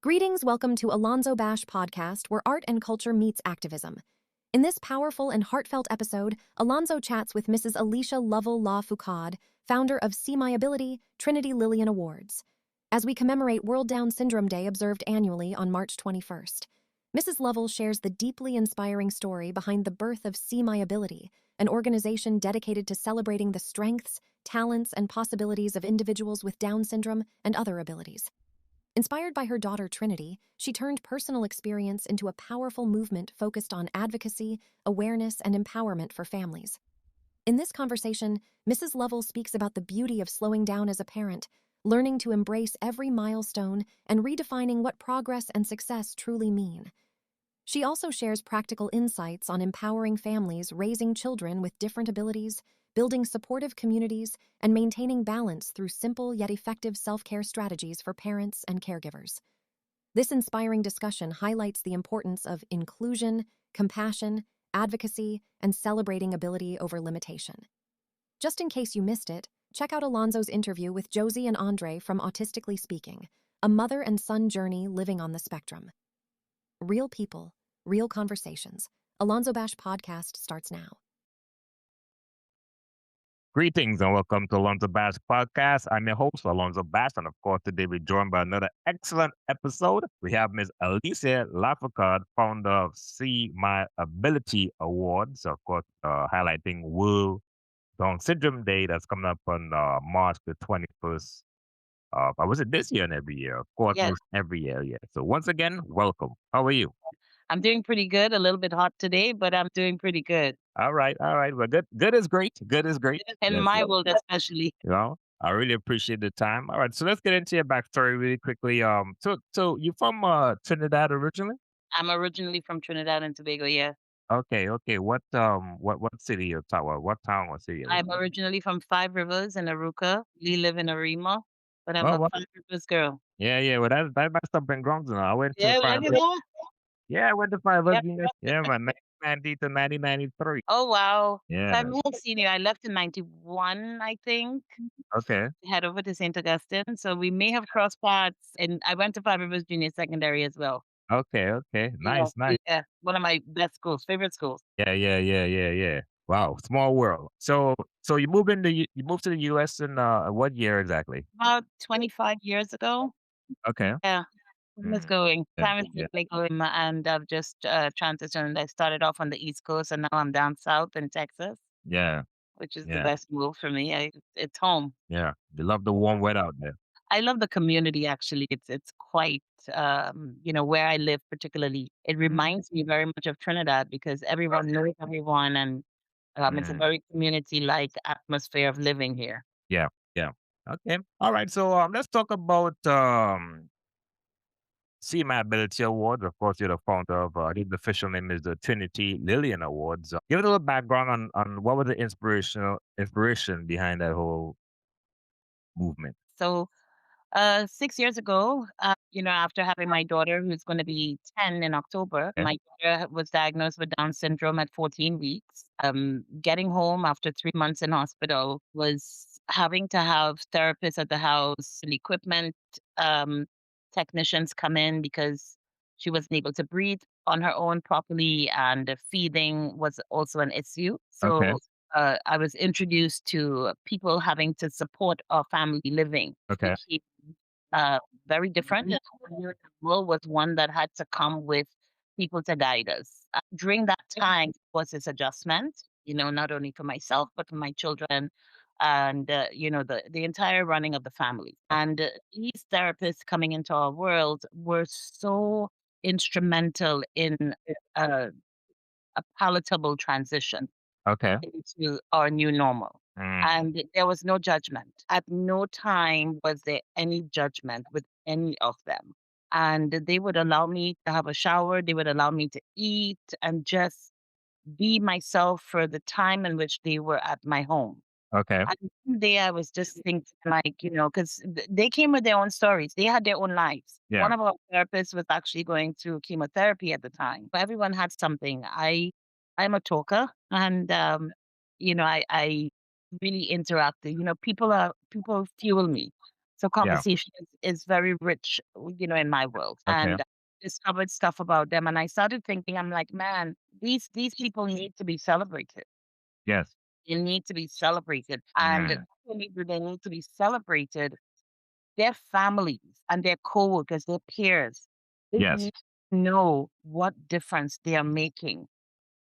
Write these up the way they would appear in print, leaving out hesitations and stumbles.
Greetings, welcome to AlonzoBash podcast, where art and culture meets activism. In this powerful and heartfelt episode, Alonzo chats with Mrs. Alicia Lovell-La Foucade, founder of See My Ability, Trinity Lillian Awards, as we commemorate World Down Syndrome Day observed annually on March 21st. Mrs. Lovell shares the deeply inspiring story behind the birth of See My Ability, an organization dedicated to celebrating the strengths, talents, and possibilities of individuals with Down syndrome and other abilities. Inspired by her daughter Trinity, she turned personal experience into a powerful movement focused on advocacy, awareness, and empowerment for families. In this conversation, Mrs. Lovell speaks about the beauty of slowing down as a parent, learning to embrace every milestone, and redefining what progress and success truly mean. She also shares practical insights on empowering families raising children with different abilities, building supportive communities, and maintaining balance through simple yet effective self-care strategies for parents and caregivers. This inspiring discussion highlights the importance of inclusion, compassion, advocacy, and celebrating ability over limitation. Just in case you missed it, check out Alonzo's interview with Josie and Andre from Autistically Speaking, a mother and son journey living on the spectrum. Real people, real conversations. AlonzoBash podcast starts now. Greetings and welcome to AlonzoBash podcast. I'm your host, AlonzoBash, and of course, today we're joined by another excellent episode. We have Ms. Alicia Lovell-La Foucade, founder of See My Ability Awards, of course, highlighting World Down Syndrome Day that's coming up on March the 21st. I was it this year and every year? Of course, Yes. most every year, yeah. So once again, welcome. How are you? I'm doing pretty good. A little bit hot today, but I'm doing pretty good. All right. Well, good is great. Good is great. In Yes, my yes. world, especially. I really appreciate the time. All right, so let's get into your backstory really quickly. So you from Trinidad originally? I'm originally from Trinidad and Tobago. Yeah, Okay. What city or town? What town or city? You live I'm in? originally from Five Rivers in Aruca. We live in Arima, but I'm Oh, a what? Five Rivers girl. Yeah. Well, that's my stomping grounds. I went to Yeah, five. where you know? Yeah, I went to five. Yep. Yeah, man, 1990 to 1993. Oh wow. So Yeah. I'm more senior. I left in '91, I think. Okay. Head over to St. Augustine. So we may have crossed paths. And I went to Five Rivers Junior Secondary as well. Okay. Nice. Yeah, one of my best schools, favorite schools. Yeah. Wow, small world. So you moved to the U.S. in what year exactly? About 25 years ago. Okay. Yeah. Time is Mm, going. yeah. Time is really going, and I've just transitioned. I started off on the East Coast, and now I'm down south in Texas, Yeah. which is the Yeah. best move for me. It's home. Yeah. You love the warm weather out there. I love the community. Actually, it's quite where I live particularly. It reminds me very much of Trinidad because everyone knows everyone, and it's a Mm, very community-like atmosphere of living here. yeah. Yeah. Okay. All right. So let's talk about See My Ability Awards. Of course, you're the founder of I think the official name is the Trinity Lillian Awards. Give it a little background on what was the inspiration behind that whole movement. So 6 years ago, after having my daughter, who's going to be 10 in October, Okay. my daughter was diagnosed with Down syndrome at 14 weeks. Getting home after 3 months in hospital was having to have therapists at the house and equipment um, technicians come in because she wasn't able to breathe on her own properly, and the feeding was also an issue. Okay. So I was introduced to people having to support our family living, Okay. which uh, very different. Your role was one that had to come with people to guide us. During that time was this adjustment, not only for myself, but for my children and, the entire running of the family. And these therapists coming into our world were so instrumental in uh, a palatable transition Okay. into our new normal. Mm, And there was no judgment. At no time was there any judgment with any of them. And they would allow me to have a shower, they would allow me to eat and just be myself for the time in which they were at my home. okay. And one day I was just thinking, like, because they came with their own stories, they had their own lives. Yeah. One of our therapists was actually going through chemotherapy at the time. But everyone had something. I'm a talker, and I really interacted. People fuel me. So Yeah. conversation is very rich, in my world. Okay. And I discovered stuff about them. And I started thinking, I'm like, man, these people need to be celebrated. Yes. They need to be celebrated. And not Mm. only do they need to be celebrated, their families and their coworkers, their peers, they Yes. need to know what difference they are making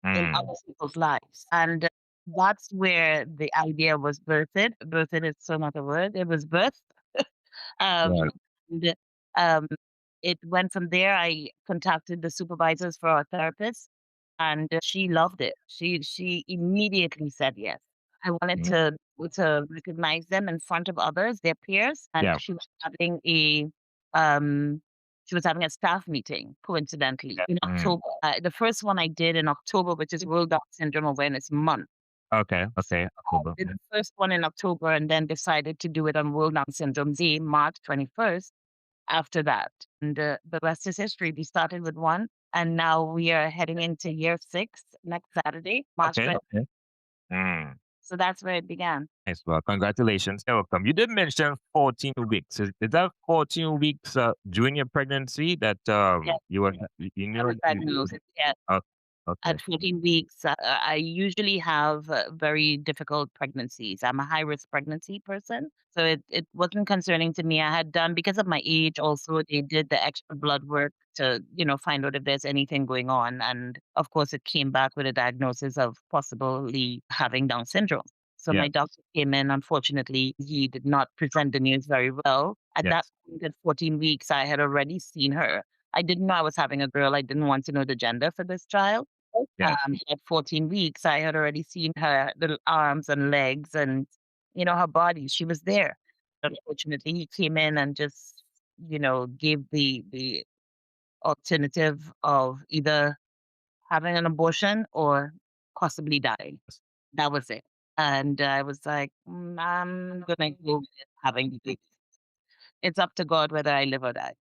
in Mm. other people's lives. And that's where the idea was birthed. Birthed is so not a word. It was birthed. Yeah. And, um, it went from there. I contacted the supervisors for our therapist, and she loved it. She immediately said yes. I wanted Mm. to recognize them in front of others, their peers, and Yeah. um she was having a staff meeting coincidentally in Mm. October. The first one I did in October, which is World Down Syndrome Awareness Month. Okay. Okay. October. Did the first one in October and then decided to do it on World Down Syndrome Day, March 21st after that. And the rest is history. We started with one, and now we are heading into year six next Saturday, March Okay. 20th. Okay. Mm. So that's where it began. Nice. Well, congratulations. You're welcome. You did mention 14 weeks. Is that 14 weeks during your pregnancy that Yes, you were you I know was diagnosed. Yes. oh, okay. At 14 weeks, I usually have very difficult pregnancies. I'm a high risk pregnancy person. So it wasn't concerning to me. I had done, because of my age, also, they did the extra blood work to, find out if there's anything going on. And of course, it came back with a diagnosis of possibly having Down syndrome. So Yeah. my doctor came in. Unfortunately, he did not present the news very well. At that Yes. point, at 14 weeks, I had already seen her. I didn't know I was having a girl. I didn't want to know the gender for this child. Yes. At 14 weeks, I had already seen her little arms and legs and, her body. She was there. Unfortunately, he came in and just, gave the alternative of either having an abortion or possibly dying. That was it. And I was like, I'm gonna go with having the baby. It's up to God whether I live or die.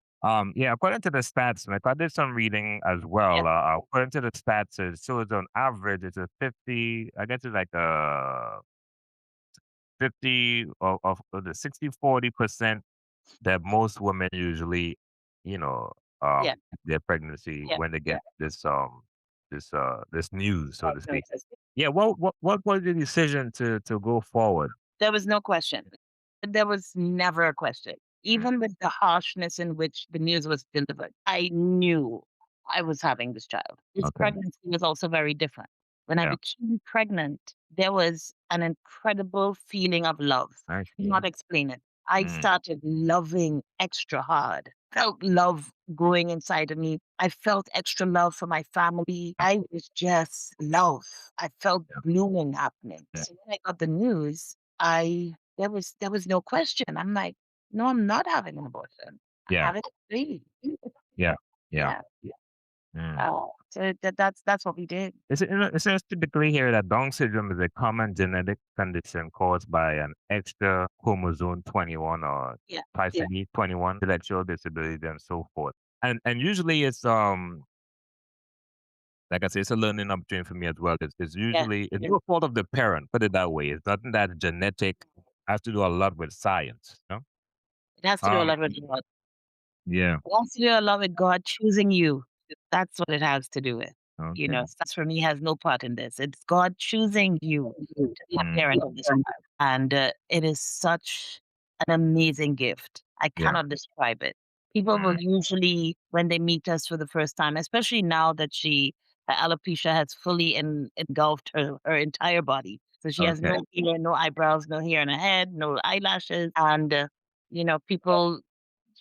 Yeah, according to the stats, like I did some reading as Yeah, well. According to the stats, it shows on average it's a 50, I guess it's like a 50 of the 60-40% that most women usually, you know, yeah, their pregnancy yeah. when they get this news, so to speak. Diagnosis. Yeah, what was the decision to go forward? There was no question. There was never a question. Mm. Even with the harshness in which the news was delivered, I knew I was having this child. This Okay. pregnancy was also very different. When I Yeah. became pregnant, there was an incredible feeling of love. Nice. Cannot explain it. I Mm. started loving extra hard. Felt love growing inside of me. I felt extra love for my family. I was just love. I felt Yeah. blooming happening. Yeah. So when I got the news, I there was no question. I'm like, no, I'm not having an abortion. I'm Yeah. having a baby. Yeah. Yeah. Yeah. Mm. So that's what we did. It says typically here that Down syndrome is a common genetic condition caused by an extra chromosome 21 or Yeah. trisomy 21, intellectual disability, and so forth. And usually it's like I say, it's a learning opportunity for me as well. It's Yeah. usually it's no fault of the parent, put it that way. It's nothing that genetic. Has to do a lot with science. It has to do a Um. lot with God. Yeah. It has to do a lot with God choosing you. That's what it has to do with. Okay. Science for me has no part in this. It's God choosing you to be a Mm. parent of this child. And it is such an amazing gift. I Yeah. cannot describe it. People Mm. will usually, when they meet us for the first time, especially now that her alopecia has fully engulfed her entire body. So she has Okay. no hair, no eyebrows, no hair on her head, no eyelashes. And, people,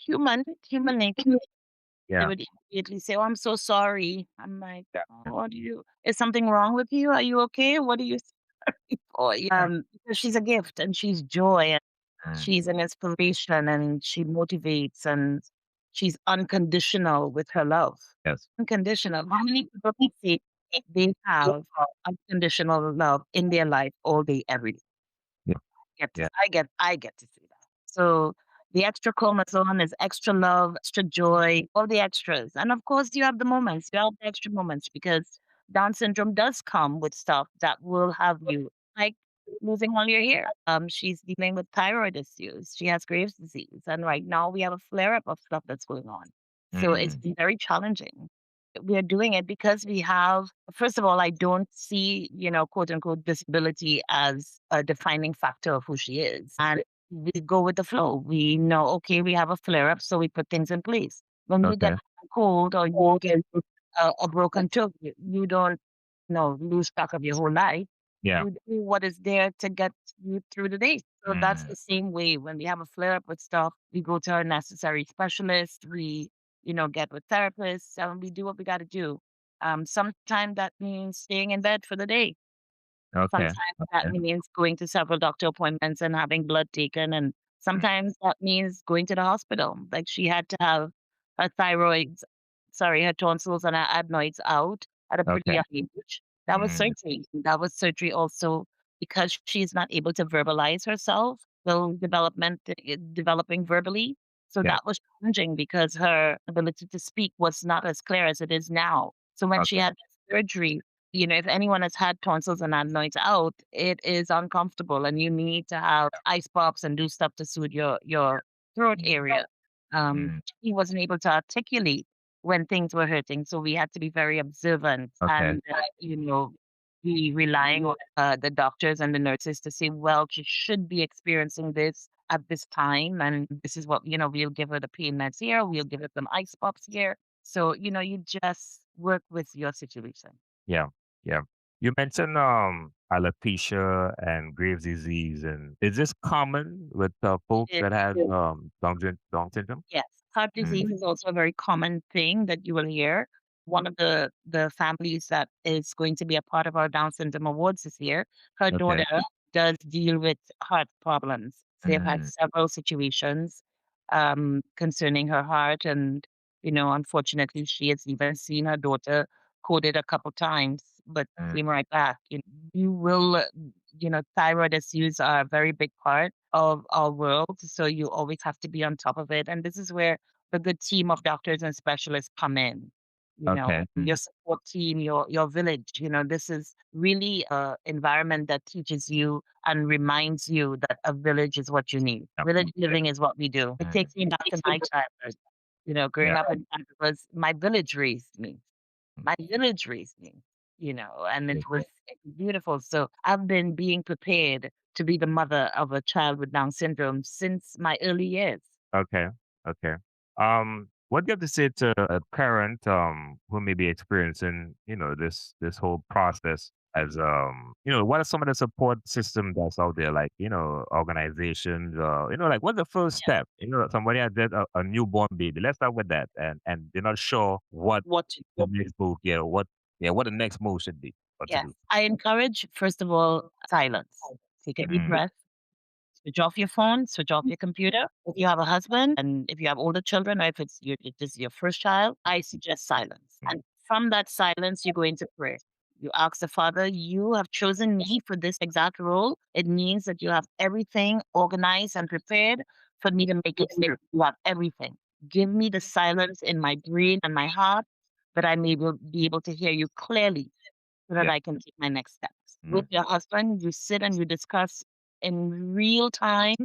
human nature, they Yeah. would immediately say, "Oh, I'm so sorry." I'm like, Yeah. "Oh, what do you is something wrong with you? Are you okay? What are you sorry for?" Because she's a gift and she's joy and Mm. she's an inspiration and she motivates and she's unconditional with her love. Yes. Unconditional. How many people can say they have unconditional love in their life all day, every day? Yeah. Yeah. I get to see that. So the extra chromosome is extra love, extra joy, all the extras. And of course you have the moments, you have the extra moments because Down syndrome does come with stuff that will have you like losing all your hair. She's dealing with thyroid issues. She has Graves' disease. And right now we have a flare up of stuff that's going on. So it's Mm, been very challenging. We are doing it because we have, first of all, I don't see, quote unquote, disability as a defining factor of who she is. And we go with the flow. We know, okay, we have a flare up, so we put things in place. When you get okay. a cold or you get a broken toe, you don't, lose track of your whole life. Yeah. You do what is there to get you through the day. So that's Mm, the same way when we have a flare up with stuff, we go to our necessary specialist, we, get with therapists, and we do what we got to do. Sometimes that means staying in bed for the day. okay. Sometimes that Okay. means going to several doctor appointments and having blood taken, and Mm, sometimes that means going to the hospital. Like she had to have her her tonsils and her adenoids out at a pretty okay. young age. That was Mm, surgery. That was surgery also because she's not able to verbalize herself, so developing verbally. So yeah. that was challenging because her ability to speak was not as clear as it is now. So when she Okay. had surgery, if anyone has had tonsils and adenoids out, it is uncomfortable, and you need to have ice pops and do stuff to soothe your throat area. Mm, He wasn't able to articulate when things were hurting, so we had to be very observant okay. and be relying on the doctors and the nurses to say, well, she should be experiencing this at this time, and this is what we'll give her the pain meds here, we'll give her some ice pops here. So you just work with your situation. Yeah. Yeah. You mentioned alopecia and Graves' disease, and is this common with folks It that has Down syndrome? Yes, heart Mm, disease is also a very common thing that you will hear. One of the families that is going to be a part of our Down syndrome awards this year, her okay. daughter does deal with heart problems. They've had Mm, several situations concerning her heart, and unfortunately, she has even seen her daughter coded a couple times, but mm, came right back. You will, thyroid issues are a very big part of our world. So you always have to be on top of it. And this is where the good team of doctors and specialists come in. okay. Your support team, your village. This is really a environment that teaches you and reminds you that a village is what you need. Yeah. Village living is what we do. It Mm, takes me back to my childhood. Growing yeah. up in Tampa was my village raised me. My village raised me, and it was beautiful. So I've been being prepared to be the mother of a child with Down syndrome since my early years. Okay. Okay. What do you have to say to a parent who may be experiencing, this whole process as what are some of the support systems that's out there, like, organizations, like what's the first Yeah. step? Somebody has just a newborn baby. Let's start with that. And they're not sure what What to the do. next move, what the next move should be or to Yes. do. I encourage, first of all, silence. Take a deep Mm, breath. Switch off your phone, switch off your computer. If you have a husband and if you have older children, or if this is your first child, I suggest silence. mm, And from that silence, you go into prayer. You ask the Father, you have chosen me for this exact role. It means that you have everything organized and prepared for me to make it through. You have everything. Give me the silence in my brain and my heart that I may be able to hear you clearly so that yeah. I can take my next steps. With Mm, your husband, you sit and you discuss in real time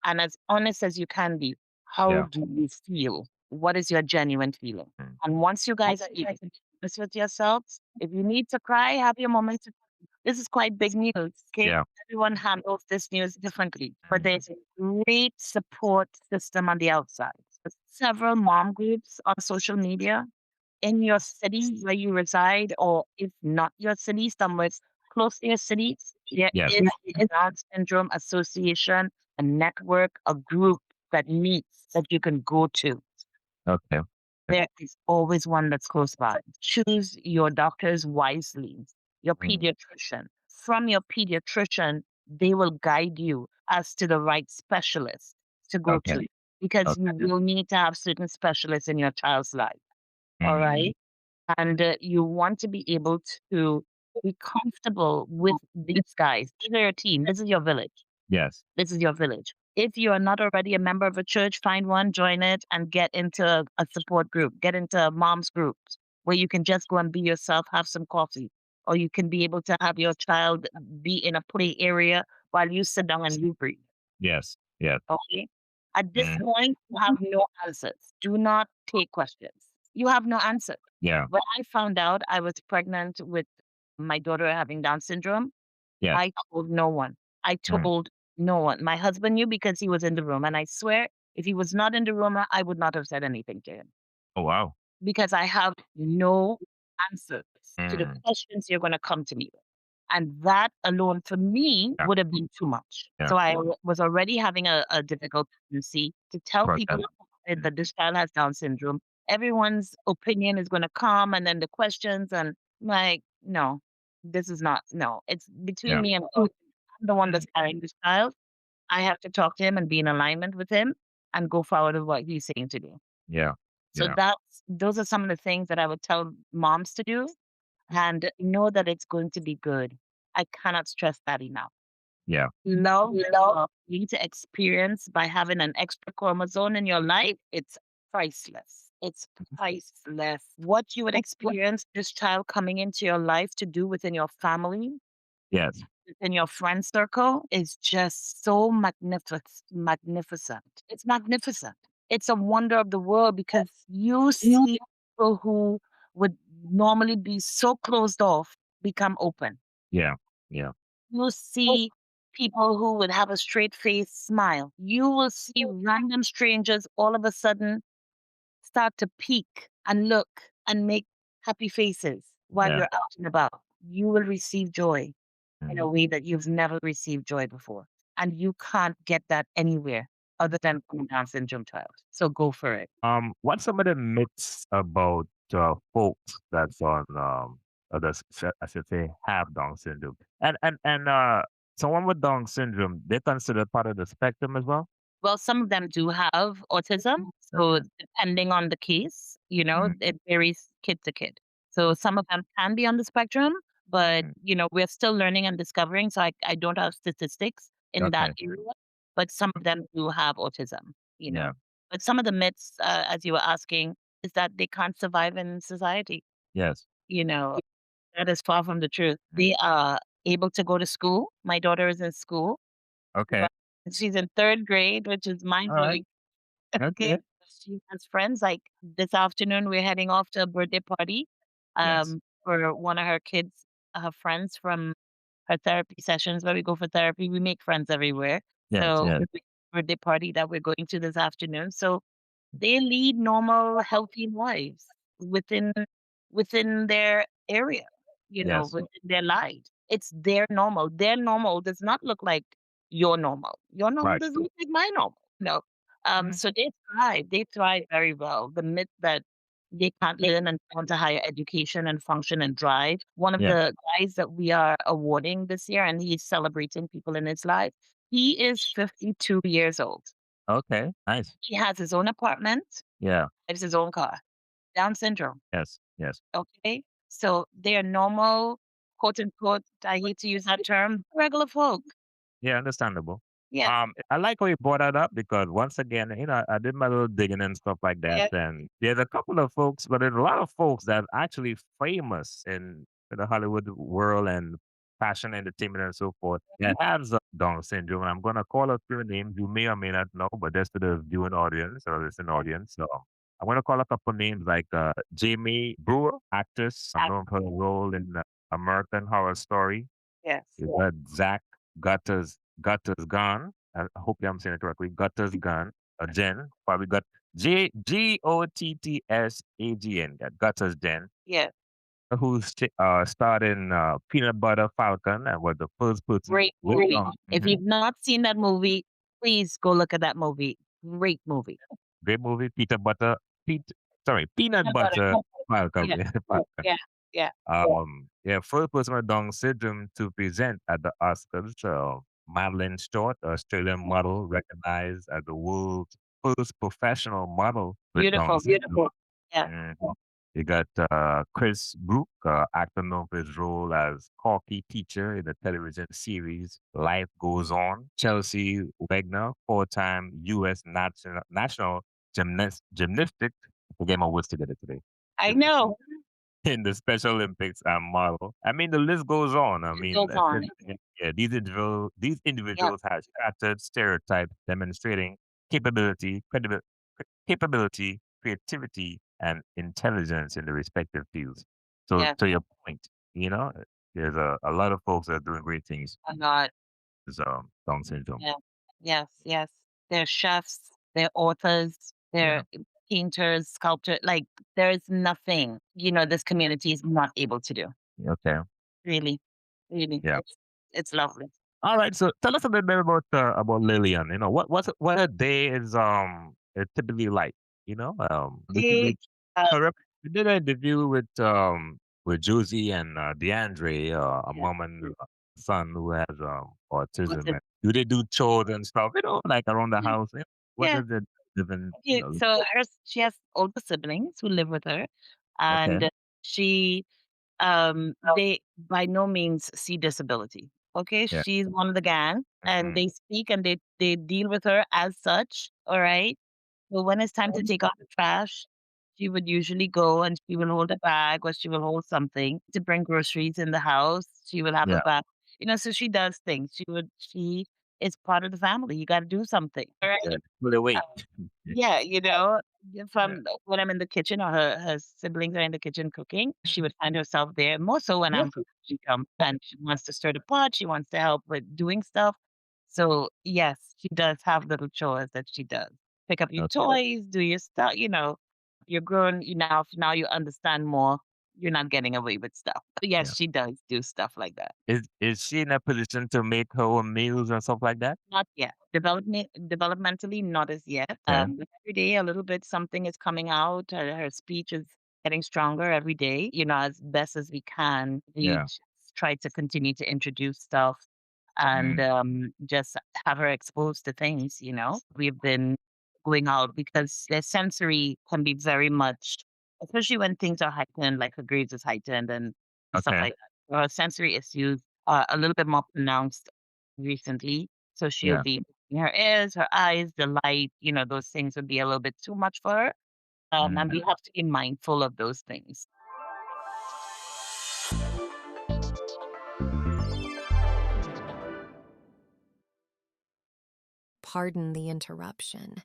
and as honest as you can be. How yeah. do you feel? What is your genuine feeling? Mm, And once you guys are able to be honest with yourselves, if you need to cry, have your moments. This is quite big news. Okay. yeah. Everyone handles this news differently, but Mm, there's a great support system on the outside. There's several mom groups on social media in your city where you reside, or if not your city, somewhere close to your city, there yes. is a Down Syndrome Association, a network, a group that meets that you can go to. Okay. There is always one that's close by. Choose your doctors wisely, your Mm, pediatrician. From your pediatrician, they will guide you as to the right specialist to go okay. to because you Okay. will need to have certain specialists in your child's life. All Mm, right. And you want to be able to be comfortable with these guys. These are your team. This is your village. yes. This is your village. If you are not already a member of a church, find one, join it, and get into a support group. Get into mom's groups where you can just go and be yourself, have some coffee. or you can be able to have your child be in a play area while you sit down and you breathe. Yes. Yes. Okay. At this Mm. point, you have no answers. Do not take questions. You have no answer. Yeah. When I found out I was pregnant with my daughter having Down syndrome, Yes. I told no one. I Mm. told no one. My husband knew because he was in the room. And I swear, if he was not in the room, I would not have said anything to him Oh wow. because I have no answers to the Mm. questions you're going to come to me with. And that alone for me Yeah. would have been too much. Yeah. So was already having a difficult tendency to tell people Process. that this child has Down syndrome. Everyone's opinion is going to come and then the questions and like, no, this is not, no, it's between Yeah. me and God. I'm the one that's carrying this child. I have to talk to him and be in alignment with him and go forward with what he's saying to do. Yeah. So Yeah. those are some of the things that I would tell moms to do and know that it's going to be good. I cannot stress that enough. Yeah. Love that you are going to experience by having an extra chromosome in your life, it's priceless. It's priceless. What you would experience this child coming into your life to do within your family, Yes. within your friend circle is just so magnificent. It's magnificent. It's a wonder of the world because you see people who would normally be so closed off become open. Yeah. Yeah. You'll see people who would have a straight face smile. You will see random strangers all of a sudden start to peek and look and make happy faces while Yeah. you're out and about. You will receive joy in a Mhm. way that you've never received joy before. And you can't get that anywhere other than from a Down syndrome child. So go for it. What's some of the myths about folks that's on I should say have Down syndrome? And someone with Down syndrome, they're considered part of the spectrum as well? Well, some of them do have autism. So depending on the case, Mm. it varies kid to kid. So some of them can be on the spectrum, but Mm. we're still learning and discovering. So I don't have statistics in that Okay. area, but some of them do have autism, you Yeah. know. But some of the myths, as you were asking, is that they can't survive in society. Yes. You know, that is far from the truth. Mm. They are able to go to school. My daughter is in school. Okay. But she's in 3rd grade, which is All right. mind-blowing. Okay. Okay. She has friends, like, this afternoon, we're heading off to a birthday party, Yes. for one of her kids, her friends from her therapy sessions where we go for therapy. We make friends everywhere. Yes. So, Yes. the birthday party that we're going to this afternoon. So, they lead normal, healthy lives within within their area, Yes. within their lives. It's their normal. Their normal does not look like your normal. Your normal Right. doesn't look like my normal. No. So they thrive. They thrive very well. The myth that they can't learn and go into higher education and function and drive. One of Yeah. the guys that we are awarding this year, and he's celebrating people in his life, he is 52 years old. Okay. Nice. He has his own apartment, Yeah. drives his own car. Down syndrome, Yes. Yes. okay? So they are normal, quote unquote, I hate to use that term, regular folk. Yeah, understandable. Yeah. I like how you brought that up because once again, I did my little digging and stuff like that, Yeah. and there's a couple of folks, but there's a lot of folks that are actually famous in the Hollywood world and fashion, entertainment, and so forth that has Down syndrome. And I'm gonna call a few names you may or may not know, but that's to the viewing audience or listening audience. So I'm gonna call a couple names like Jamie Brewer, actress. I know her role in American Horror Story. Yes. You got Zach Gutters Gone. I hope I'm saying it correctly. Gutters Gone. Jen. Probably got Gotttsagn. Got Gutters Jen. Yeah. Who starred in Peanut Butter Falcon and was the first person Great with movie. If Mhm. you've not seen that movie, please go look at that movie. Great movie. Great movie. Pete, Peanut Peanut butter. Butter Falcon. Yeah. Falcon. Yeah. Yeah. Yeah, first person with Down syndrome to present at the Oscars. Madeline Stewart, Australian model, recognized as the world's first professional model with Down Beautiful. syndrome. Yeah. Mhm. You got Chris Brook, actor known for his role as Corky teacher in the television series Life Goes On. Chelsea Wagner, four-time U.S. national gymnastic. I get my words together today. I know. in the Special Olympics model. I mean, the list goes on. I It mean, goes on. yeah, these Yep. individuals have shattered stereotypes, demonstrating capability, capability, creativity, and intelligence in the respective fields. So, Yes. to your point, you know, there's a lot of folks that are doing great things Oh God. with Down syndrome. Yeah. Yes. Yes. They're chefs. They're authors. Yeah. They're painters, sculptors. Like there's nothing, this community is not able to do. Okay. Really. Really. Yeah. It's lovely. All right. So tell us a little bit about Lillian. You know, what a day is typically like. You know, They, uh, we did an interview with Josie and DeAndre, a yeah. mom and son who has autism. Autism. And do they do chores and stuff? You know, like around the house. You know, what Yeah. does it living? You Yeah, know, so she has older siblings who live with her, okay. and she, they by no means see disability. Okay, Yeah. she's one of the gang, and Mm-hmm. they speak and they deal with her as such. All right, so when it's time to take out the trash, she would usually go and she will hold a bag or she will hold something to bring groceries in the house. She will have a Yeah. bag, so she does things. She is part of the family. You got to do something. All right. Yeah. Pull the weight. Yeah, Yeah. from when I'm in the kitchen or her siblings are in the kitchen cooking, she would find herself there more so when I'm cooking. She come and she wants to stir the pot, she wants to help with doing stuff. So yes, she does have little chores that she does. Pick up your Okay. toys, do your stuff, you're grown, now you understand more. You're not getting away with stuff. But yes, Yeah. she does do stuff like that. Is she in a position to make her own meals and stuff like that? Not yet. Developmentally, not as yet. Okay. But every day, a little bit, something is coming out. Her speech is getting stronger every day. As best as we can, we Yeah. just try to continue to introduce stuff and Mm. just have her exposed to things. We've been going out because their sensory can be very much, especially when things are heightened, like her grades is heightened and stuff Okay. like that. Her sensory issues are a little bit more pronounced recently. So she'll Yeah. be in her ears, her eyes, the light, those things would be a little bit too much for her. And Mm. we have to be mindful of those things. Pardon the interruption.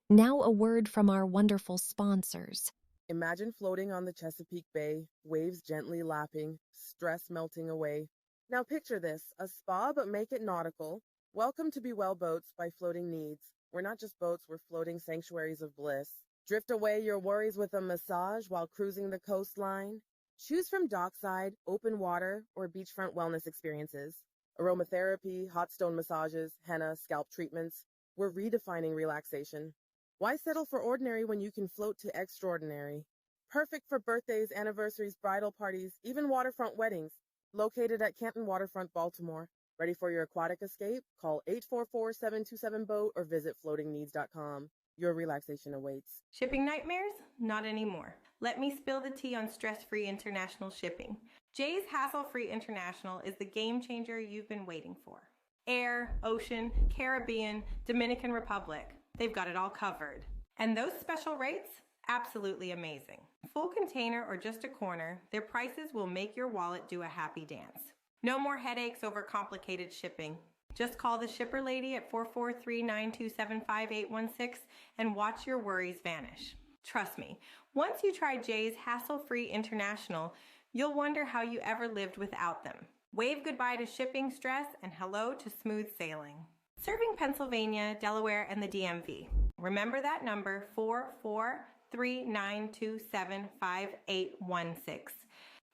Now, a word from our wonderful sponsors. Imagine floating on the Chesapeake Bay, waves gently lapping, stress melting away. Now picture this, a spa but make it nautical. Welcome to Be Well Boats by Floating Needs. We're not just boats, we're floating sanctuaries of bliss. Drift away your worries with a massage while cruising the coastline. Choose from dockside, open water, or beachfront wellness experiences. Aromatherapy, hot stone massages, henna, scalp treatments. We're redefining relaxation. Why settle for ordinary when you can float to extraordinary? Perfect for birthdays, anniversaries, bridal parties, even waterfront weddings. Located at Canton Waterfront, Baltimore. Ready for your aquatic escape? Call 844-727-BOAT or visit floatingneeds.com. Your relaxation awaits. Shipping nightmares? Not anymore. Let me spill the tea on stress-free international shipping. Jay's Hassle-Free International is the game changer you've been waiting for. Air, ocean, Caribbean, Dominican Republic. They've got it all covered. And those special rates? Absolutely amazing. Full container or just a corner, their prices will make your wallet do a happy dance. No more headaches over complicated shipping. Just call the shipper lady at 443-927-5816 and watch your worries vanish. Trust me, once you try Jay's Hassle-Free International, you'll wonder how you ever lived without them. Wave goodbye to shipping stress and hello to smooth sailing. Serving Pennsylvania, Delaware, and the DMV. Remember that number, 443-927-5816.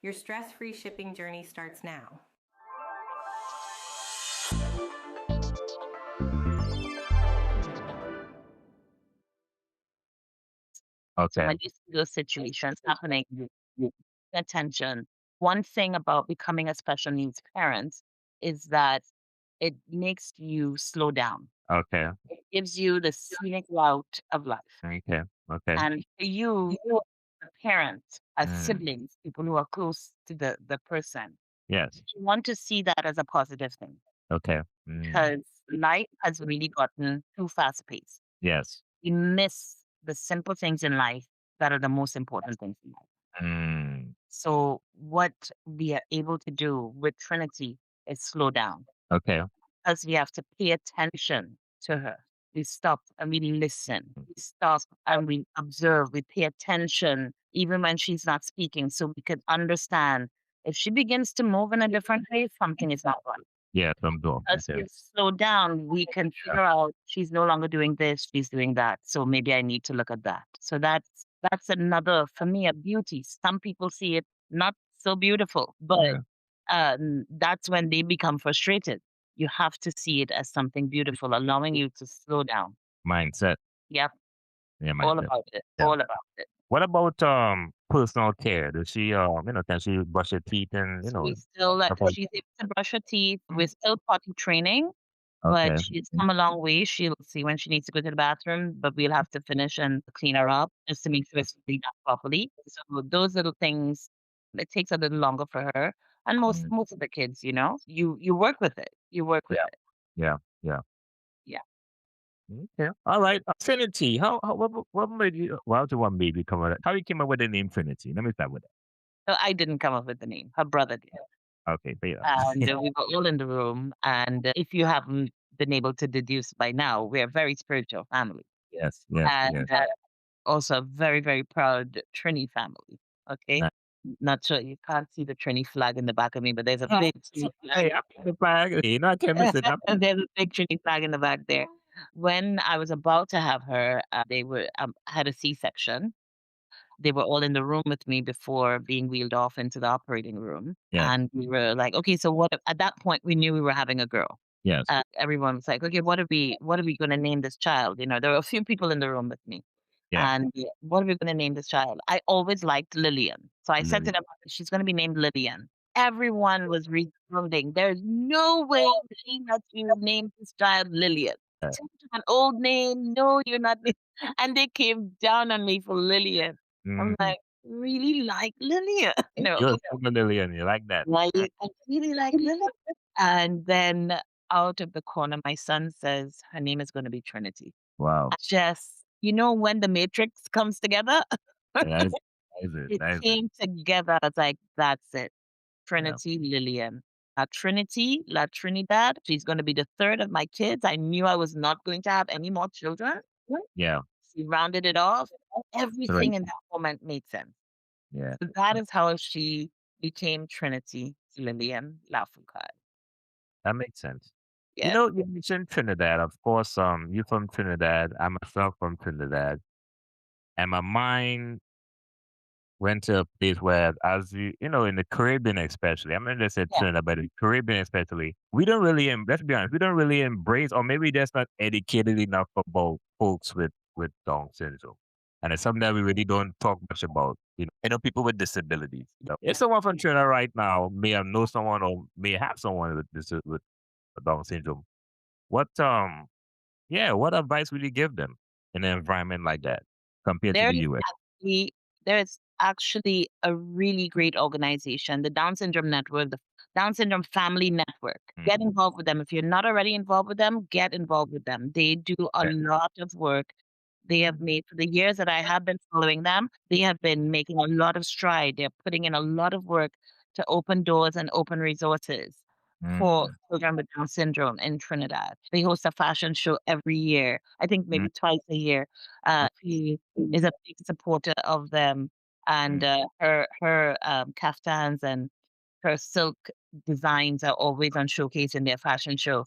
Your stress-free shipping journey starts now. Okay. When you see those situations happening, you pay attention. One thing about becoming a special needs parent is that it makes you slow down. Okay. It gives you the scenic route of life. Okay. Okay. And for you, the parent, as Mm. siblings, people who are close to the person, Yes. you want to see that as a positive thing Okay. Mm. because life has really gotten too fast paced. Yes. We miss the simple things in life that are the most important things in life. Mm. So what we are able to do with Trinity is slow down Okay. because we have to pay attention to her. We stop and we listen. We stop and we observe. We pay attention even when she's not speaking so we could understand if she begins to move in a different way, something is not right. Yeah, thumbs off. As Okay. we slow down, we can figure out she's no longer doing this, she's doing that. So maybe I need to look at that. So that's another for me a beauty. Some people see it not so beautiful, but Yeah. that's when they become frustrated. You have to see it as something beautiful, allowing you to slow down. Mindset. Yep, Yeah, all mindset. about it. Yeah. All about it. What about personal care? Does she can she brush her teeth and So we still stuff like she's able to brush her teeth. We're still potty training, but okay. she's come a long way. She'll see when she needs to go to the bathroom, but we'll have to finish and clean her up just to make sure it's cleaned up properly. So those little things, it takes a little longer for her. And Mm. most of the kids, you work with it. You work with Yeah. it. Yeah. Yeah. Yeah. Okay. All right. Trinity. How what made you well to what made you come up with how you came up with the name Trinity? Let me start with So I didn't come up with the name. Her brother did. that. Okay, but yeah. And we were all in the room. And if you haven't been able to deduce by now, we're a very spiritual family. Yes, yes, yes. And also a very, very proud Trini family. Okay. Nice. Not sure you can't see the Trini flag in the back of me, but there's a big Trini Hey, I put the flag. You know, I can't miss it. there's a big Trini flag in the back there. When I was about to have her, they were had a C-section. They were all in the room with me before being wheeled off into the operating room. Yes, And we were like, okay, so at that point we knew we were having a girl. yes. Everyone was like, okay, what are we going to name this child? There were a few people in the room with me. Yeah. And what are we going to name this child? I always liked Lillian. So I said to Lily. them, she's going to be named Lillian. Everyone was responding. There's no way that you named this child Lillian. It's an old name. No, you're not. And they came down on me for Lillian. I'm Mm. like, really like Lillian. You're super Lily and you like that. I really like Lillian. And then out of the corner, my son says her name is going to be Trinity. Wow. Just, when the matrix comes together, That is, that is it. it That is it. came together. I was like, that's it. Trinity Lillian. Trinity, La Trinidad. She's going to be the third of my kids. I knew I was not going to have any more children. Yeah. She rounded it off. Right. Everything in that moment made sense. Yeah. So that is how she became Trinity Lillian La Foucade. That makes sense. Yeah. You mentioned Trinidad. Of course, you're from Trinidad. I'm myself from Trinidad. And my mind went to a place where, as in the Caribbean especially, I'm not just say Yeah. Trinidad, but the Caribbean especially, we don't really, let's be honest, we don't really embrace, or maybe that's not educated enough about folks with Down syndrome. And it's something that we really don't talk much about. People with disabilities. If someone from Trinidad right now may have know someone or may have someone with Down syndrome, what what advice would you give them in an environment like that compared to There the is US? actually there is actually a really great organization, the Down Syndrome Network, the Down Syndrome Family Network. Get involved with them. If you're not already involved with them, get involved with them. They do a Okay. lot of work. They have made, for the years that I have been following them, they have been making a lot of stride. They're putting in a lot of work to open doors and open resources for children with Down syndrome in Trinidad. They host a fashion show every year. I think maybe twice a year. She is a big supporter of them, and her kaftans and her silk designs are always on showcase in their fashion show.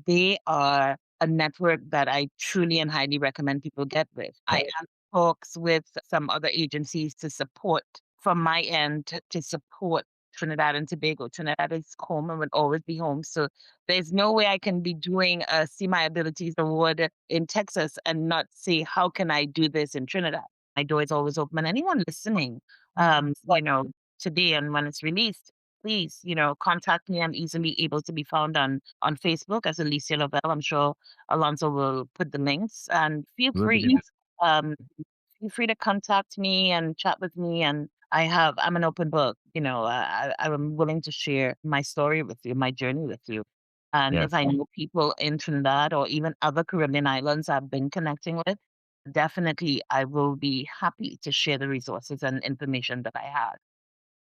They are a network that I truly and highly recommend people get with. I have talks with some other agencies to support from my end to support Trinidad and Tobago. Trinidad is home and will always be home. So there's no way I can be doing a See My Abilities Award in Texas and not say, how can I do this in Trinidad? My door is always open. Anyone listening, today and when it's released, please, contact me. I'm easily able to be found on Facebook as Alicia Lovell. I'm sure Alonzo will put the links, and um, feel free to contact me and chat with me. And I'm an open book. I'm willing to share my story with you, my journey with you. And Yes. if I know people in Trinidad or even other Caribbean islands I've been connecting with, definitely I will be happy to share the resources and information that I have.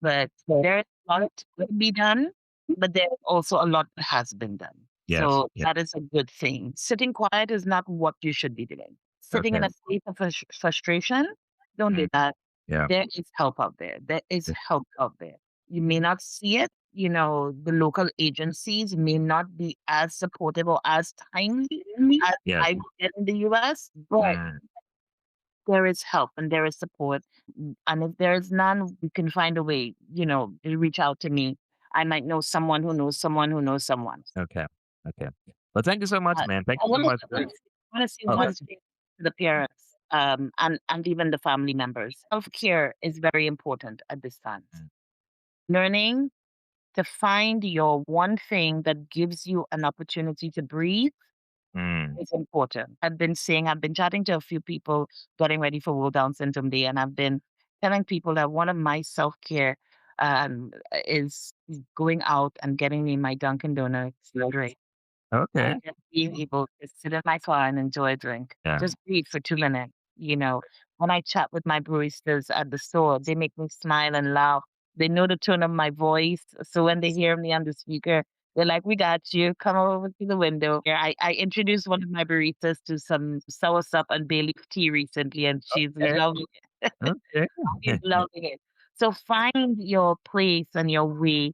But there's a lot to be done, but there's also a lot that has been done. Yes. So Yeah. that is a good thing. Sitting quiet is not what you should be doing. Sitting in Okay. a state of frustration, don't do Mm. that. Yeah. There is help out there. There is Yeah. help out there. You may not see it. The local agencies may not be as supportive or as timely as Yes. I would get in the US, but Mm. there is help and there is support. And if there is none, we can find a way, to reach out to me. I might know someone who knows someone who knows someone. Okay. Okay. Well, thank you so much, Uh, man. Thank I you so want much. to say Okay. one thing to the parents, and even the family members. Self-care is very important at this time. Mm. Learning to find your one thing that gives you an opportunity to breathe Mm. is important. I've been chatting to a few people getting ready for World Down Syndrome Day, and I've been telling people that one of my self care is going out and getting me my Dunkin' Donuts drink. Okay. And just being able to sit in my car and enjoy a drink. Yeah. Just breathe for 2 minutes. When I chat with my baristas at the store, they make me smile and laugh. They know the tone of my voice. So when they hear me on the speaker, they're like, "We got you. Come over to the window." Yeah, I introduced one of my baristas to some soursop and bay leaf tea recently, and she's Okay. loving it. Okay. She's loving it. So find your place and your way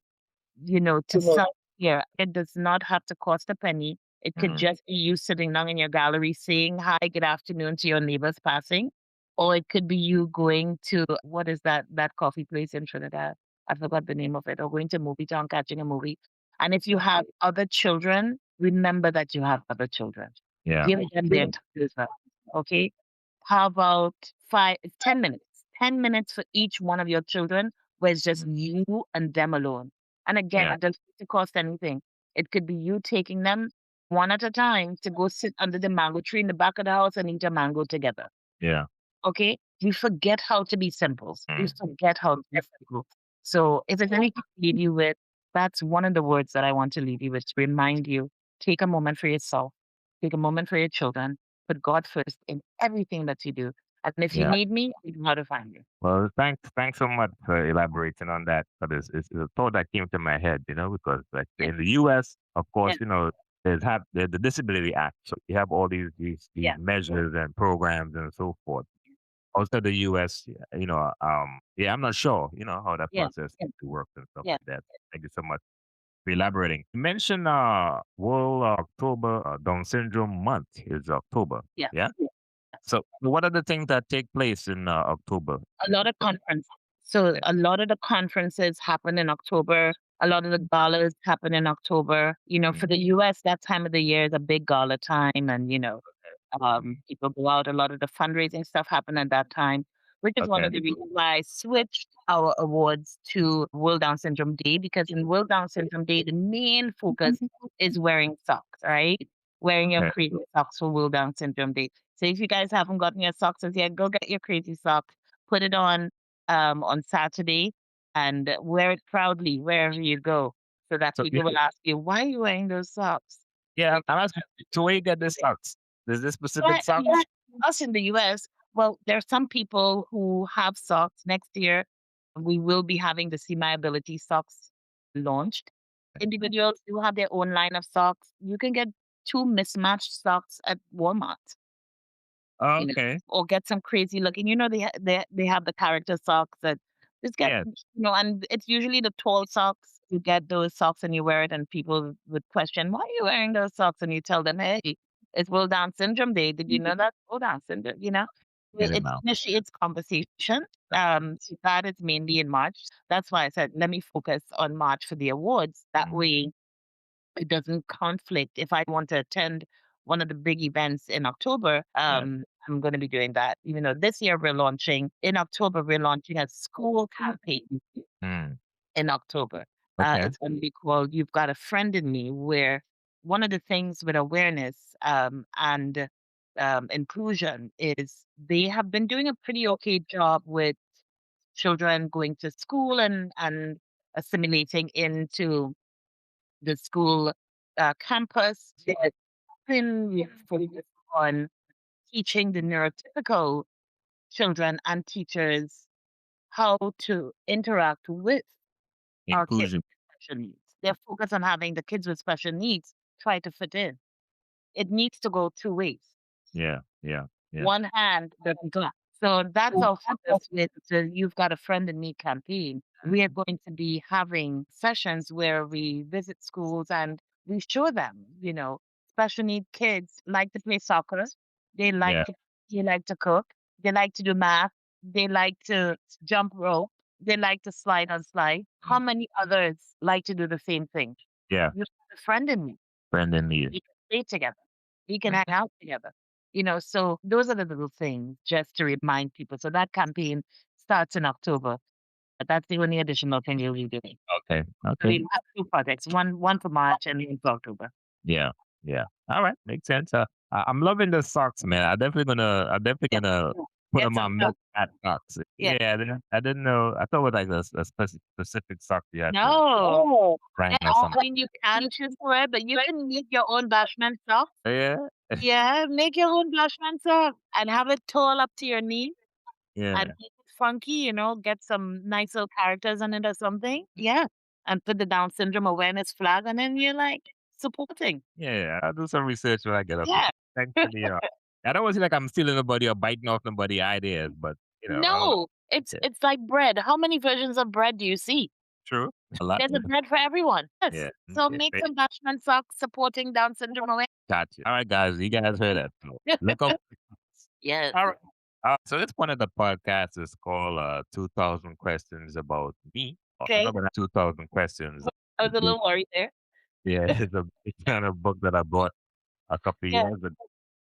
to self-care. It does not have to cost a penny. It could Mm. just be you sitting down in your gallery saying hi, good afternoon to your neighbors passing. Or it could be you going to, what is that coffee place in Trinidad? I forgot the name of it. Or going to movie town, catching a movie. And if you have other children, remember that you have other children. Yeah. Give them their time as well. Okay? How about 10 minutes? 10 minutes for each one of your children where it's just you and them alone. And again, Yeah. it doesn't have to cost anything. It could be you taking them one at a time to go sit under the mango tree in the back of the house and eat a mango together. Yeah. Okay? We forget how to be simple. We Mm. forget how to be simple. So if there's anything to leave you with, that's one of the words that I want to leave you with to remind you, take a moment for yourself, take a moment for your children, put God first in everything that you do. And if you Yeah. need me, I know how to find you. Well, thanks so much for elaborating on that. Because it's a thought that came to my head, because like Yeah. in the U.S., of course, Yeah. there's the Disability Act, so you have all these Yeah. measures and programs and so forth. Also, the U.S., yeah, I'm not sure, how that Yeah. process Yeah. works and stuff Yeah. like that. Thank you so much for elaborating. You mentioned World October Down Syndrome Month is October. Yeah. Yeah. So, what are the things that take place in October? A lot of conferences. So a lot of the conferences happen in October. A lot of the galas happen in October. For the US, that time of the year is a big gala time, and people go out. A lot of the fundraising stuff happen at that time, which is one Okay. of the reasons why I switched our awards to World Down Syndrome Day, because in World Down Syndrome Day, the main focus is wearing socks, right? Wearing your Okay. crazy socks for World Down Syndrome Day. So if you guys haven't gotten your socks as yet, go get your crazy socks, put it on Saturday, and wear it proudly wherever you go, so that So, people will ask you, "Why are you wearing those socks?" yeah, I'm asking, so where you get this socks? Is this specific But socks? us in the US, well, there are some people who have socks. Next year, we will be having the See My Ability socks launched. Individuals do have their own line of socks. You can get two mismatched socks at Walmart. Okay. Or get some crazy looking. They have the character socks that just get, Yeah. and it's usually the tall socks. You get those socks and you wear it, and people would question, "Why are you wearing those socks?" And you tell them, "Hey, it's World Down Syndrome Day. Did you know that World Down Syndrome?" Get it It now. initiates conversation. So that is mainly in March. That's why I said let me focus on March for the awards. That Mm. way it doesn't conflict. If I want to attend one of the big events in October, Yeah. I'm going to be doing that. Even though this year in October, we're launching a school campaign Mm. in October. Okay. It's going to be called You've Got a Friend in Me, where one of the things with awareness and inclusion is they have been doing a pretty okay job with children going to school and assimilating into the school campus. We've been focused on teaching the neurotypical children and teachers how to interact with our kids Inclusion. with special needs. They're focused on having the kids with special needs try to fit in. It needs to go two ways. Yeah, yeah, yeah, One hand doesn't clap. So that's our focus with the You've Got a Friend in Me campaign. We are going to be having sessions where we visit schools and we show them, special need kids like to play soccer. They like yeah, to they like to cook. They like to do math. They like to jump rope. They like to slide on slide. How many others like to do the same thing? yeah. You've got a friend in me. Brendan Lee. We can stay together. We can hang out together. So those are the little things just to remind people. So that campaign starts in October. But that's the only additional thing you'll be doing. Okay, So okay. we'll have two projects, one for March and one for October. Yeah, yeah. All right, makes sense. I'm loving the socks, man. I'm definitely Yeah. gonna put Get them some on socks. milk at socks. Yeah. Yeah, I didn't know. I thought it was like a specific sock you had to No. brand Yeah, or I something. mean, you can choose for it, but you can make your own Bashman socks. Yeah, Yeah, make your own Bashman socks and have it tall up to your knee yeah, and make it funky, get some nice little characters on it or something. Yeah. And put the Down syndrome awareness flag and then you're like supporting. yeah. I'll do some research when I get up. Yeah. Thanks for the. I don't want to see like I'm stealing nobody or biting off nobody ideas, but No, it's yeah. it's like bread. How many versions of bread do you see? True. A lot. There's a bread for everyone. Yes. Yeah. So Okay. make some Bashman socks supporting Down syndrome awareness. Gotcha. All right, guys. You guys heard that. Look up. Yes. All right. So this one of the podcasts is called 2000 Questions About Me. Okay. Another 2000 Questions. I was a little worried there. Yeah, it's kind of book that I bought a couple Yeah. years ago.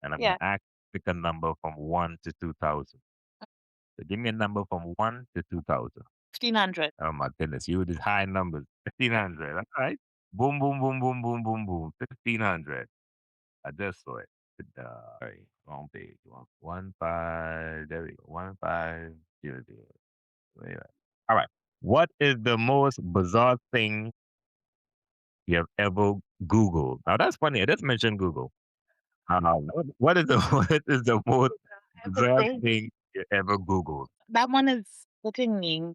And I'm Yeah. asked to pick a number from 1 to 2000. So give me a number from 1 to 2000. 1,500. Oh my goodness, you with these high numbers. 1,500. All right. Boom, boom, boom, boom, boom, boom, boom. 1,500. I just saw it. Sorry, wrong page. One five. There we go. 1500. Wait a minute. All right. What is the most bizarre thing you have ever Googled? Now that's funny. I just mentioned Google. What is the what is the most bizarre thing you ever Googled? That one is hitting me.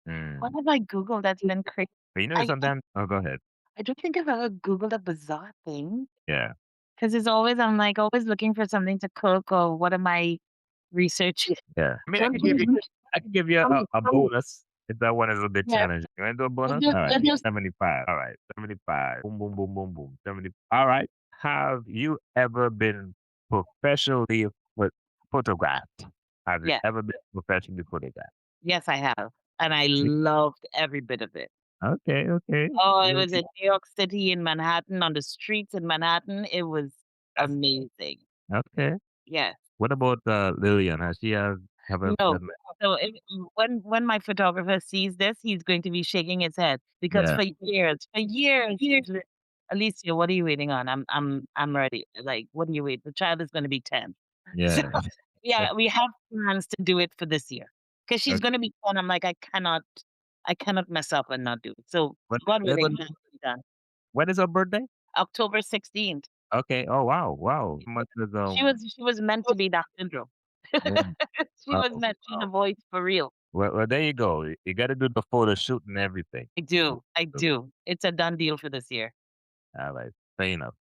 Mm. What have I Googled that's been crazy? But I- sometimes. Oh, go ahead. I don't think I've ever Googled a bizarre thing. Yeah. Because it's always, I'm like always looking for something to cook or what am I researching? Yeah. I mean, I can give you a bonus if that one is a bit Yeah. challenging. You want to do a bonus? do- All right. let's do- 75. All right. 75. Boom, boom, boom, boom, boom. 70. All right. Have you ever been professionally photographed? Have you Yeah. ever been professionally photographed? Yes, I have. And I loved every bit of it. Okay. Okay. Oh, it was in New York City, in Manhattan, on the streets in Manhattan. It was amazing. Okay. Yes. What about Lillian? Has she ever? No. So when my photographer sees this, he's going to be shaking his head because Yeah. for years, Alicia, what are you waiting on? I'm ready. Like, what are you waiting? The child is going to be 10. Yeah. Yeah, we have plans to do it for this year because she's Okay. going to be 10. I'm like, I cannot mess up and not do it. So What- God willing, what- it will be done. When is her birthday? October 16th. Okay. Oh wow. Wow. How much is She was meant to be that syndrome. Yeah. She was meant to be the voice for real. Well, there you go. You got to do the photo shoot and everything. I do. It's a done deal for this year. All right. Fair enough.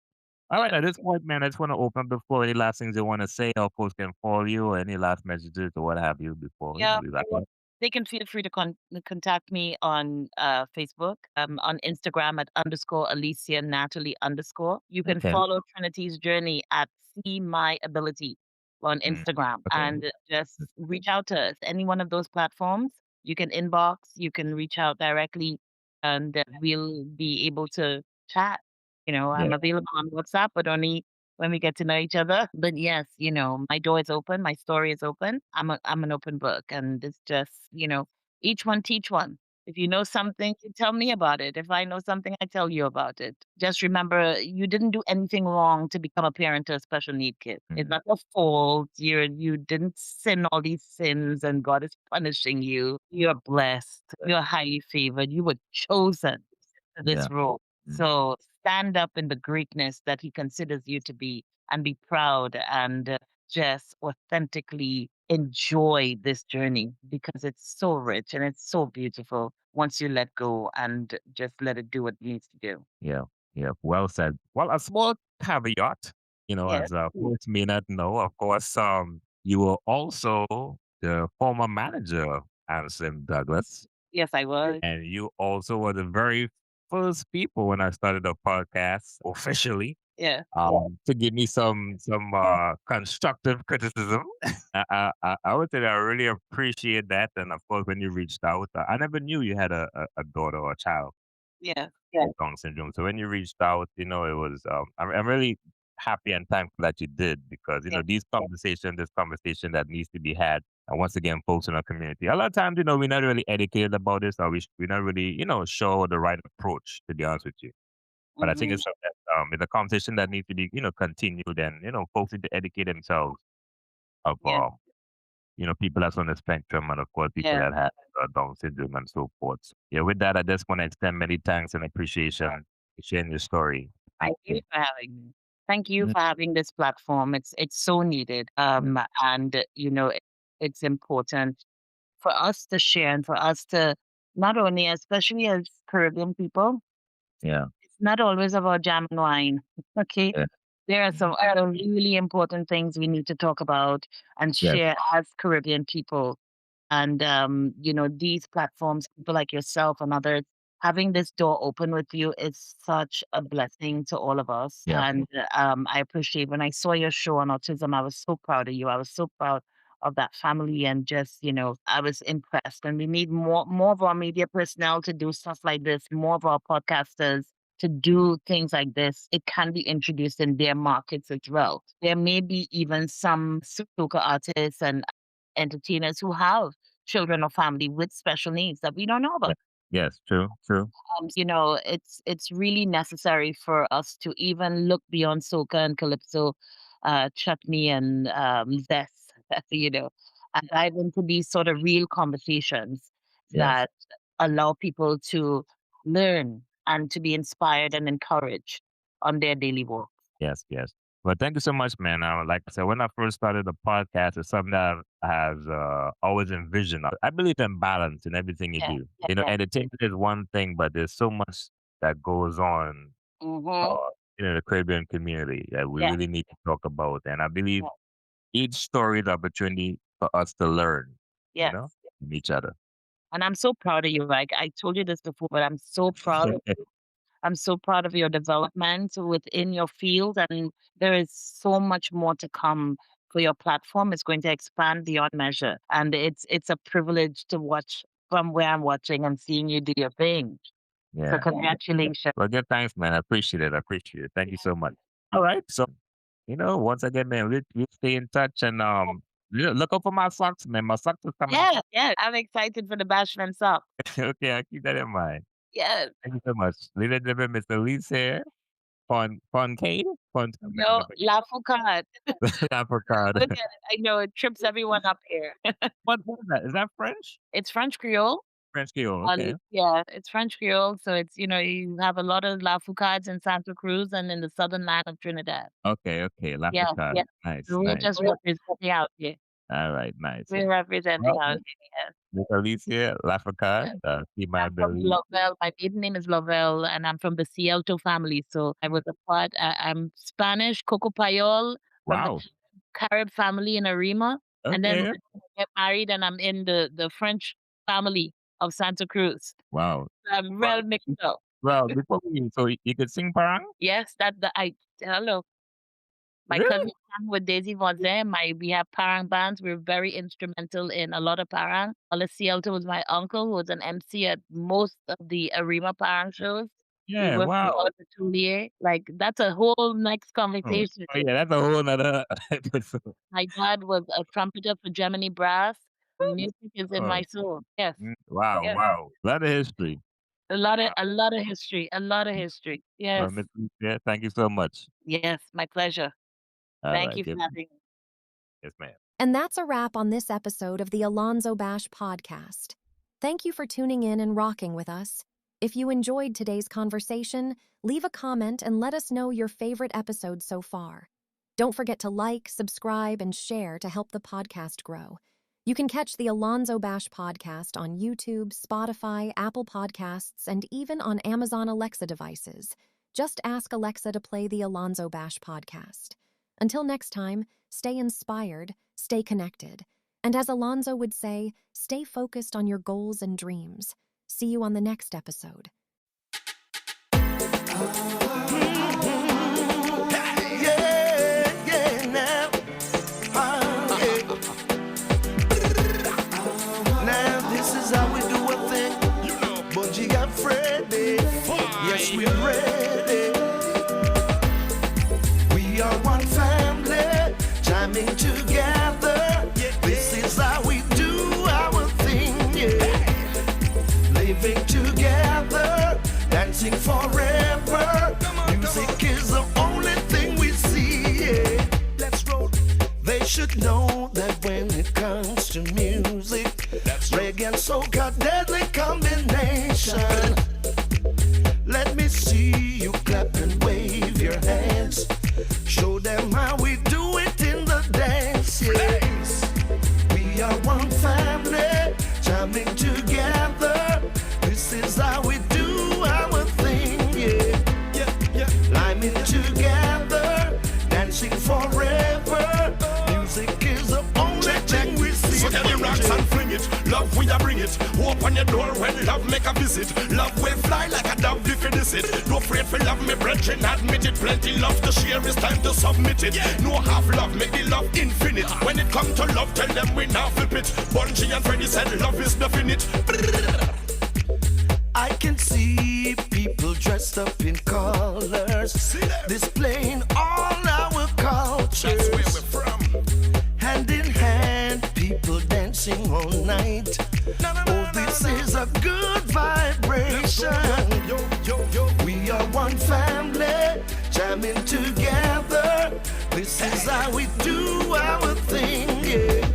All right. At this point, man, I just want to open up the floor. Any last things you want to say? How folks can follow you or any last messages or what have you before Yeah. we wrap up? They can feel free to contact me on Facebook, on Instagram at _Alicia Natalie _. You can Okay. follow Trinity's journey at See My Ability on Instagram Okay. and just reach out to us. Any one of those platforms, you can inbox, you can reach out directly, and we'll be able to chat. I'm available on WhatsApp, but only when we get to know each other. But yes, my door is open, my story is open. I'm an open book, and it's just, each one teach one. If you know something, you tell me about it. If I know something, I tell you about it. Just remember, you didn't do anything wrong to become a parent to a special need kid. It's not your fault. You didn't sin all these sins, and God is punishing you. You're blessed. You're highly favored. You were chosen for this role. So stand up in the greatness that He considers you to be and be proud and just authentically enjoy this journey because it's so rich and it's so beautiful once you let go and just let it do what it needs to do. Yeah, yeah. Well said. Well, a small caveat, Yes. as folks may not know, of course, you were also the former manager of Anson Douglas, Yes, I was. and you also were the very first people when I started the podcast officially Yeah. to give me some constructive criticism. I would say that I really appreciate that, and of course, when you reached out, I never knew you had a daughter or a child Yeah. with Down syndrome. So when you reached out, it was I'm really happy and thankful that you did because Yeah. this conversation that needs to be had. And once again, folks in our community, a lot of times, we're not really educated about this, or we're not really, sure the right approach. To be honest with you, but I think Hmm. it's a conversation that needs to be, continued, and folks need to educate themselves of Yeah. people that's on the spectrum, and of course people Yeah. that have Down syndrome and so forth. So, yeah, with that, I just want to extend many thanks and appreciation for sharing your story. Thank you for having me. Thank you for having this platform. It's so needed. And it's important for us to share and for us to not only, especially as Caribbean people, Yeah, it's not always about jam and wine. Okay. yeah, There are some other really important things we need to talk about and yes, share as Caribbean people. And, these platforms, people like yourself and others, having this door open with you is such a blessing to all of us. yeah, And I appreciate when I saw your show on autism, I was so proud of you. I was so proud of that family and just, I was impressed. And we need more of our media personnel to do stuff like this, more of our podcasters to do things like this. It can be introduced in their markets as well. There may be even some soca artists and entertainers who have children or family with special needs that we don't know yeah. about. Yes, true, true. It's really necessary for us to even look beyond soca and calypso, chutney and zest, and dive into these sort of real conversations Yes. that allow people to learn and to be inspired and encouraged on their daily walk. Yes, yes. Well, thank you so much, man. Like I said, when I first started the podcast, it's something that I have always envisioned. I believe in balance in everything you Yeah, do. yeah. Entertainment is one thing, but there's so much that goes on Mm-hmm. in the Caribbean community that we Yeah, really need to talk about. And I believe each story is an opportunity for us to learn, yeah. from each other. And I'm so proud of you. Like I told you this before, but I'm so proud of you. I'm so proud of your development within your field, and there is so much more to come for your platform. It's going to expand beyond measure, and it's a privilege to watch from where I'm watching and seeing you do your thing. So Yeah. congratulations. Well, good. Thanks, man. I appreciate it. I appreciate it. Thank you so much. All right. So, once again, man, we stay in touch and look out for my socks, man. My socks are coming. Yeah, yeah. I'm excited for the Bashman socks. Okay, I'll keep that in mind. Yes. Thank you so much. Ladies and gentlemen, Mr. Lee's here. Foucade? No, La Foucade. Apricot. Look at it. I know it trips everyone up here. What is that? Is that French? It's French Creole. French Creole. Okay. Yeah, it's French Creole. So it's, you have a lot of La Foucades in Santa Cruz and in the southern line of Trinidad. Okay. Okay. Yeah, Apricot. yeah. Nice. So we're Nice. just representing out here. All right. Nice. We're representing Well, out here. Miss Alicia Lafoucade, see my I'm from ability. Lovell. My maiden name is Lovell, and I'm from the Cielto family. So I was a part. I'm Spanish, Coco Payol from the Wow. Carib family in Arima, and then Okay. I get married, and I'm in the French family of Santa Cruz. Wow. I'm Well, real mixed up. well, before we, so you could sing parang? Yes, hello. My Really? cousin sang with Daisy Voisin. We have parang bands. We're very instrumental in a lot of parang. Cielto was my uncle, who was an MC at most of the Arima parang shows. We Yeah. worked with Wow. Oliver Toulier. Like that's a whole next Oh, conversation. oh, yeah, that's a whole nother episode. My dad was a trumpeter for Gemini Brass. Music is in my Oh, soul. Yes. wow. Yes. Wow. A lot of history. A lot of history. A lot of history. Well, Yes. Miss Alicia, thank you so much. Yes. My pleasure. All Thank right. you for Good. having me. Yes, ma'am. And that's a wrap on this episode of the AlonzoBash podcast. Thank you for tuning in and rocking with us. If you enjoyed today's conversation, leave a comment and let us know your favorite episode so far. Don't forget to like, subscribe, and share to help the podcast grow. You can catch the AlonzoBash podcast on YouTube, Spotify, Apple Podcasts, and even on Amazon Alexa devices. Just ask Alexa to play the AlonzoBash podcast. Until next time, stay inspired, stay connected, and as Alonzo would say, stay focused on your goals and dreams. See you on the next episode. Yes, we're ready. We are one family, jamming together. This is how we do our thing, yeah. Living together, dancing forever. Music is the only thing we see, yeah. Let's roll. They should know that when it comes to music, reggae and soca, deadly combination. Let me see you clap and wave your hands. Show them how we do it in the dance. Yes. We are one family, jamming together. This is how we do our thing. Yeah. Liming together, dancing forever. Music is the only thing we see. So get the rocks and fling it. Love we a bring it. Open your door when love make a visit. Love will fly like a dove if you miss it. No afraid for love me brethren, admit it. Plenty love to share, it's time to submit it. No half love, make the love infinite. When it come to love, tell them we now flip it. Bungie and Freddy said love is nothing it. I can see people dressed up in colors, displaying all our culture. That's where we're from. Hand in hand, people dancing all night. Oh, this is a good vibration. We are one family, jamming together. This is how we do our thing, yeah.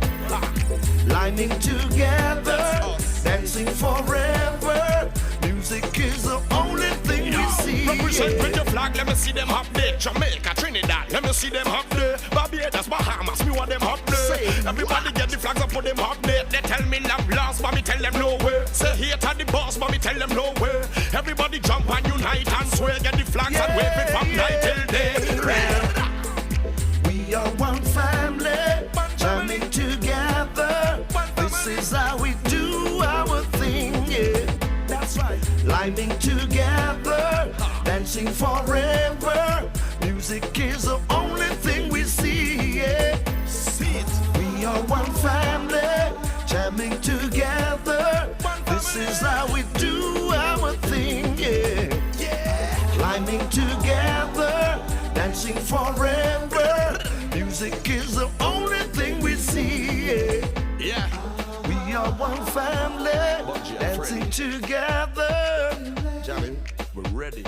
Liming together, dancing forever. Music is the only thing we see. Represent with your flag, let me see them up there. Jamaica, Trinidad, let me see them up there. Barbados, Bahamas, me want them up there. Everybody get the flags up, put them up there. They tell me love lost, but me tell them no way. Say here to the boss, but me tell them no way. Everybody jump and unite and swear. Get the flags and wave it from night till day. We are one family, jamming together. This is how we do our thing, yeah. That's right. Liming together, dancing forever. Music is the only thing we see, yeah. See it. We are one family, jamming together. This is how we do our thing, yeah. Climbing together, dancing forever. Music is the only thing we see, yeah. We are one family, dancing together. Jamming, we're ready.